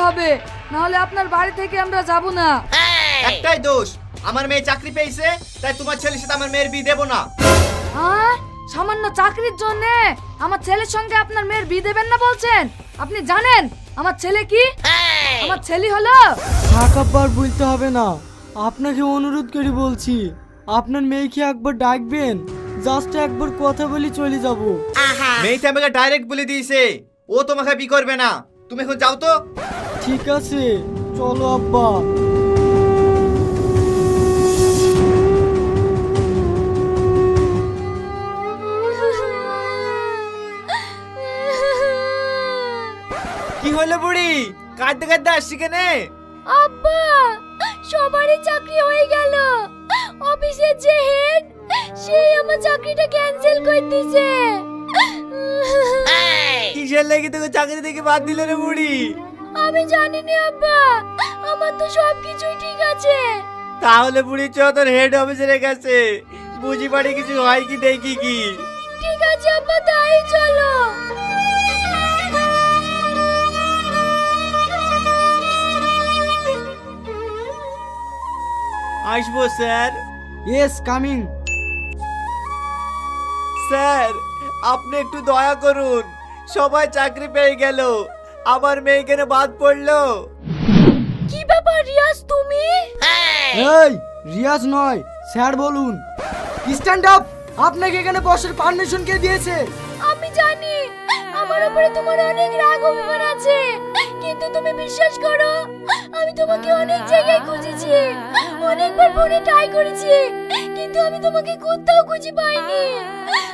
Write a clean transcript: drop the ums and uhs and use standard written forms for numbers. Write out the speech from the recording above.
হবে, নাহলে আপনার বাড়ি থেকে আমরা যাব না। একটাই দোষ, আমার মেয়ে চাকরি পেয়েছে, তাই তোমার ছেলের সাথে আমার মেয়ের বিয়ে দেবো না। হ্যাঁ, সামান্য চাকরির জন্য আমার ছেলের সঙ্গে আপনার মেয়ের বিয়ে দেবেন না বলছেন? আপনি জানেন আমার ছেলে কি? আমার ছেলে হলো। থাক আব্বা, আর বলতে হবে না, আপনাকে অনুরোধ করে বলছি, আপনার মেয়েকে একবার ডাকবেন, জাস্ট একবার কথা বলি চলে যাব। মেয়েতে আমাকে ডাইরেক্ট বলে দিয়েছে ও তোমাকে বিয়ে করবে না, তুমি এখন যাও তো। ঠিক আছে, চলো আব্বা। কি হলো বুড়ি, কাঁদতে কাঁদতে আসছি কেনে? আব্বা, সবারই চাকরি হয়ে গেল, অফিসের যে হেড সেই আমার চাকরিটা ক্যান্সেল করে দিয়েছে। কিসের লেগে তোকে চাকরি থেকে বাদ দিল রে বুড়ি? আমি জানি না আব্বা, আমার তো সবকিছুই ঠিক আছে। তাহলে বুড়ি চ তোর হেড অফিসের কাছে, বুঝি পারি কিছু হয় কি দেখি কি। ঠিক আছে আব্বা, তাই চলো। আসবো স্যার। Yes, coming. স্যার, আপনি একটু দয়া করুন, সবাই চাকরি পেয়ে গেল, আমার মেয়ে কেন বাদ পড়লো? কি ব্যাপার রিয়াজ, তুমি? এই রিয়াজ নয়, স্যার বলুন। Stand up. আপনাকে এখানে বসার পারমিশন কে দিয়েছে? আমি জানি আমার উপরে তোমার অনেক রাগ অভিমান আছে, কিন্তু তুমি বিশ্বাস করো, আমি তোমাকে অনেক জায়গায় খুঁজেছি, অনেকবার ফোনে ট্রাই করেছি, কিন্তু আমি তোমাকে কোথাও খুঁজে পাইনি।